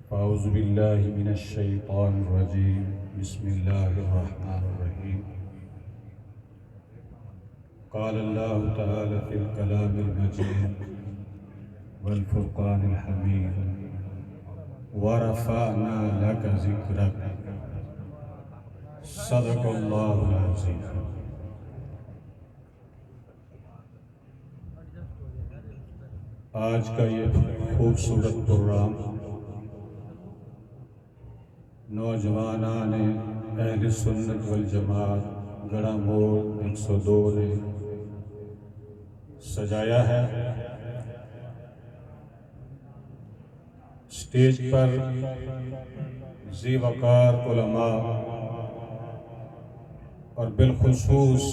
औज़ु बिल्लाहि मिनश शैतानिर रजीम। बिस्मिल्लाहिर रहमानिर रहीम। क़ाल अल्लाहु तआला फ़िल कलामिल मजीद वल फ़ुरक़ानिल हमीद व रफ़अना लका ज़िक्रक। सदक़ल्लाहुल अज़ीम। आज का ये खूबसूरत प्रोग्राम नौजवानान अहले सुन्नत वल जमात गड़ा मोड़ 102 ने सजाया है। स्टेज पर ज़ी वक़ार उलमा और बिलखुसूस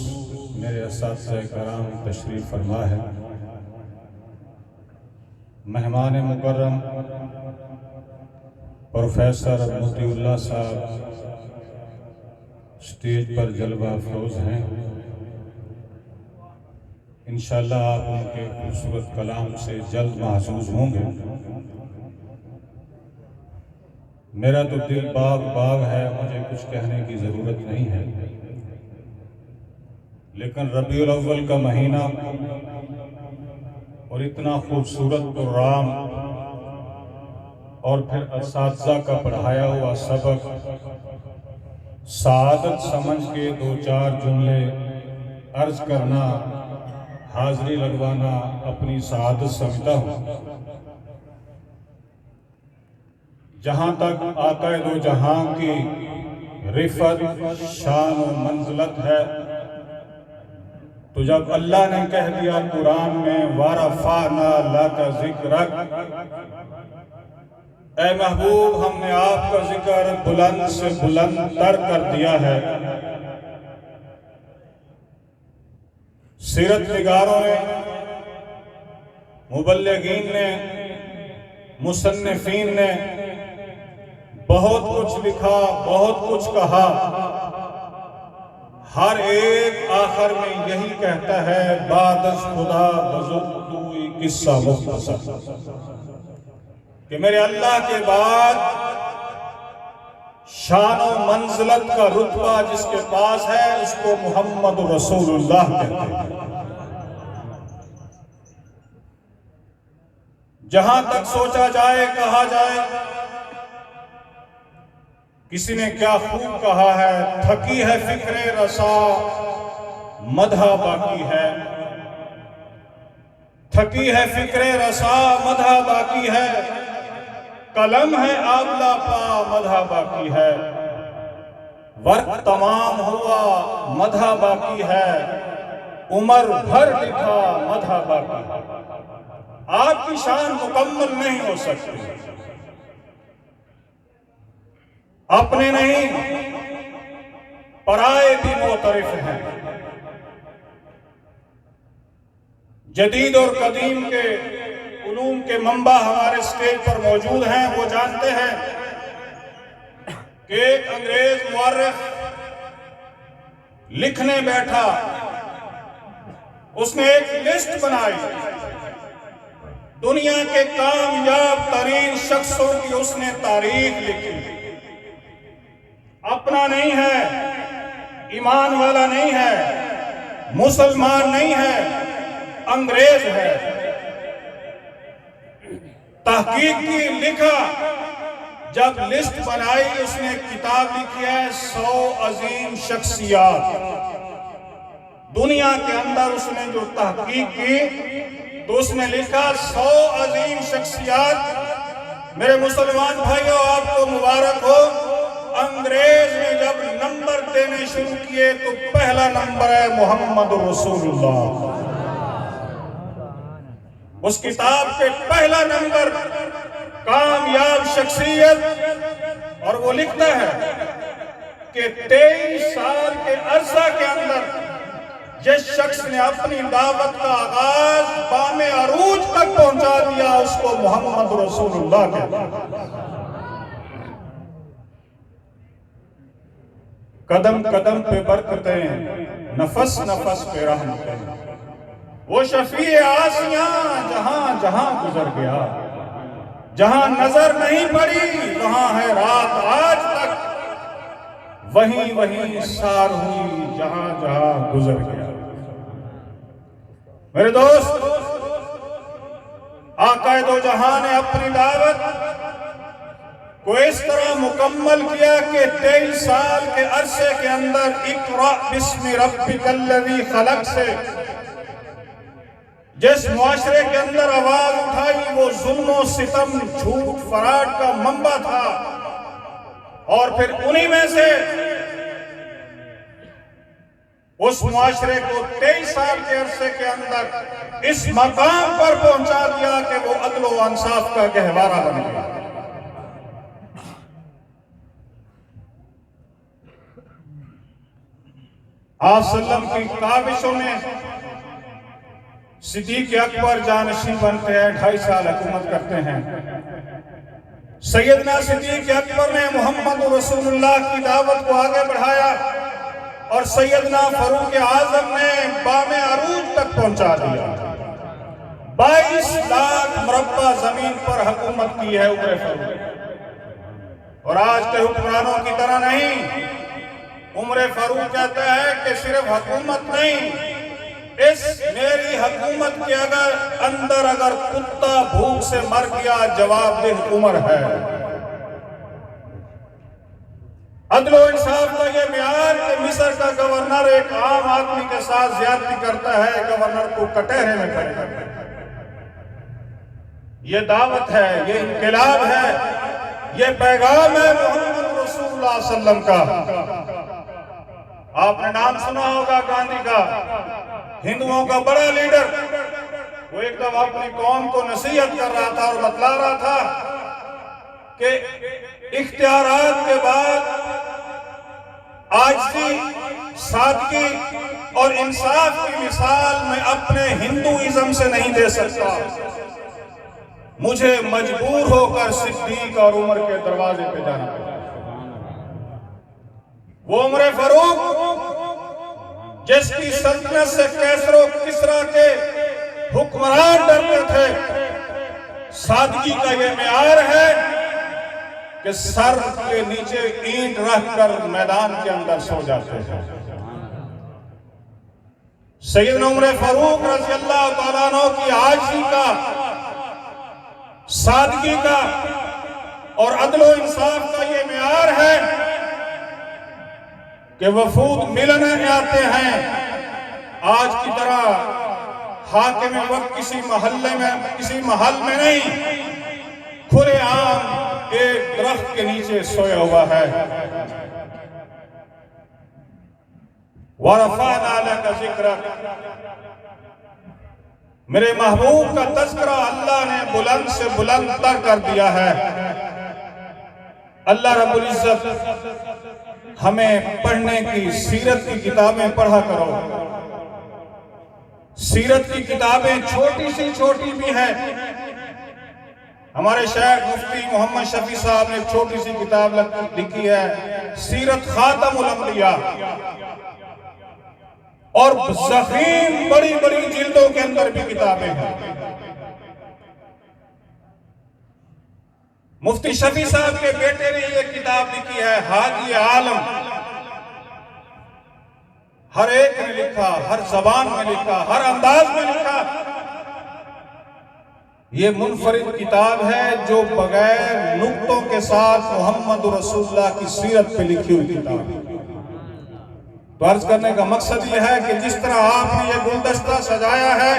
मेरे असातिज़ा कराम तशरीफ़ फरमा है। मेहमान मुकर्रम प्रोफेसर मोतीउल्लाह साहब स्टेज पर जलवा अफरोज़ हैं। इंशाअल्लाह आप उनके खूबसूरत कलाम से जल्द महसूस होंगे। मेरा तो दिल बाग बाग है, मुझे कुछ कहने की ज़रूरत नहीं है, लेकिन रबीउल अव्वल का महीना और इतना खूबसूरत प्रोग्राम और फिर असातिज़ा का पढ़ाया हुआ सबक सआदत समझ के दो चार जुमले अर्ज करना, हाज़री लगवाना अपनी सआदत समझता हूँ। जहाँ तक आक़ाए दो जहाँ की रिफ़त शान और मंज़िलत है, तो जब अल्लाह ने कह दिया कुरान में वरफ़अना लका ज़िक्रक, ऐ महबूब हमने आपका जिक्र बुलंद से बुलंद तर कर दिया है। सीरत निगारों ने, मुबल्लिगीन ने, मुसन्निफीन ने बहुत कुछ लिखा, बहुत कुछ कहा। हर एक आखिर में यही कहता है बादश खुदा बजुर्गुई किस्सा मुख्तसर, कि मेरे अल्लाह के बाद शान और मंज़िलत का रुतबा जिसके पास है उसको मोहम्मद रसूलुल्लाह कहते हैं। जहां तक सोचा जाए, कहा जाए, किसी ने क्या खूब कहा है, थकी है फिक्रे रसा मदहा बाकी है। थकी है फिक्रे रसा मदहा बाकी है, कलम है आबला पा मदहा बाकी है। वर्क तमाम हुआ मदहा बाकी है, उम्र भर लिखा मदहा बाकी है। आपकी शान मुकम्मल नहीं हो सकती, अपने नहीं पराए भी मोतरिफ हैं। जदीद और कदीम के उलूम के मंबा हमारे स्टेज पर मौजूद हैं। वो जानते हैं कि एक अंग्रेज मुअर्रिख लिखने बैठा, उसने एक लिस्ट बनाई, दुनिया के कामयाब तरीन शख्सों की उसने तारीख लिखी। अपना नहीं है, ईमान वाला नहीं है, मुसलमान नहीं है, अंग्रेज है। तहकीक की, लिखा, जब लिस्ट बनाई उसने किताब लिखी है 100 अजीम शख्सियात। दुनिया के अंदर उसने जो तहकीक की तो उसने लिखा 100 अजीम शख्सियात। मेरे मुसलमान भाइयों आपको मुबारक हो, अंग्रेज ने जब नंबर देने शुरू किए तो पहला नंबर है मोहम्मद रसूलुल्लाह। उस किताब के पहला नंबर कामयाब शख्सियत, और वो लिखता है कि 23 साल के अरसा के अंदर जिस शख्स ने अपनी दावत का आगाज बामे अरूज तक पहुंचा दिया उसको मोहम्मद रसूलुल्लाह कहते हैं। कदम कदम पे बरकतें, नफस नफस पे रहमतें, वो शफी आसियां जहां जहां गुजर गया। जहां नजर नहीं पड़ी वहां है रात आज तक, वहीं वहीं सार हुई जहां जहां गुजर गया। मेरे दोस्त, आका दो जहां ने अपनी दावत को इस तरह मुकम्मल किया कि 23 साल के अरसे के अंदर इक़रा बिस्मि रब्बिकल्लज़ी खलक़ से जिस मुआशरे के अंदर आवाज उठाई वो जुल्म सितम झूठ फराड का मंबा था, और फिर उन्हीं में से उस मुआशरे को 23 साल के अरसे के अंदर इस मकाम पर पहुंचा दिया कि वो अदल व इंसाफ का गहवारा बन गया। आप सल्लम की काविशों में सिद्दीक़ अकबर जानशीन बनते हैं, 2.5 साल हुकूमत करते हैं। सैयदना सिद्दीक़ अकबर ने मोहम्मद रसूलुल्लाह की दावत को आगे बढ़ाया और सैयदना फारूक आजम ने बामे अरूज तक पहुंचा दिया। 22 लाख मुरब्बा जमीन पर हुकूमत की है उमर फारूक। और आज के हुक्मरानों की तरह नहीं, उमर फारूक कहता है कि सिर्फ हुकूमत नहीं, इस मेरी हुकूमत के अंदर अगर कुत्ता भूख से मर गया जवाबदेह उमर है। अदल व इंसाफ का ये म्यार कि मिस्र का गवर्नर एक आम आदमी के साथ ज्यादती करता है, गवर्नर को कटहरे में खड़े करता है। ये दावत है, ये इनकलाब है, ये पैगाम है मोहम्मद रसूलुल्लाह सल्लम का। आपने नाम सुना होगा गांधी का, हिंदुओं का बड़ा लीडर। वो एक दफा अपनी कौम को नसीहत कर रहा था और बतला रहा था कि इख्तियारात के बाद आजिज़ी, सादगी और इंसाफ की मिसाल मैं अपने हिंदुइज्म से नहीं दे सकता, मुझे मजबूर होकर सिद्दीक और उमर के दरवाजे पे जाना पड़ा। वो उमर फारूक जिसकी सल्तनत से कैसरो किसरा के हुक्मरान डरते थे, सादगी का ये मेयार है कि सर के नीचे ईंट रखकर मैदान के अंदर सो जाते हैं। सैयदना उमर फारूक रज़ी अल्लाह तआला अन्हु की आजिज़ी का, सादगी का और अदल व इंसाफ का ये मेयार है कि वफूद मिलने आते हैं। आज की तरह हाकिम वक्त किसी मोहल्ले में, किसी महल में नहीं, खुले आम एक दरख्त के नीचे सोया हुआ है। वरफ़अना लका ज़िक्रक, मेरे महबूब का तज़किरा अल्लाह ने बुलंद से बुलंद तर कर दिया है। अल्लाह रब्बुल इज़्ज़त हमें पढ़ने की, सीरत की किताबें पढ़ा करो। सीरत की किताबें छोटी सी छोटी भी हैं। हमारे शेख मुफ्ती मोहम्मद शफी साहब ने छोटी सी किताब लिखी है, सीरत खातमुल अंबिया, और ज़ख़ीम बड़ी बड़ी जिल्दों के अंदर भी किताबें हैं। मुफ्ती शफी साहब के बेटे ने ये किताब लिखी है, हाजी आलम। हर एक ने लिखा, हर जबान में लिखा, हर अंदाज में लिखा। ये मुनफरिद किताब है जो बगैर नुक्तों के साथ मोहम्मद रसूलुल्लाह की सीरत पे लिखी हुई किताब है। तो अर्ज करने का मकसद यह है कि जिस तरह आपने ये गुलदस्ता सजाया है,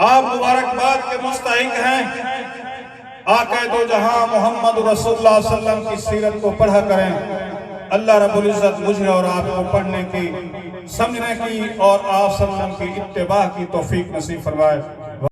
आप मुबारकबाद के मुस्तहिक हैं। आका दो जहां मोहम्मद रसूलुल्लाह सल्लल्लाहु अलैहि वसल्लम की सीरत को पढ़ा करें। अल्लाह रब्बुल इज़्ज़त मुझे और आपको पढ़ने की, समझने की और आप सल्लल्लाहु अलैहि वसल्लम की इत्तिबा की तौफीक नसीब फरमाए।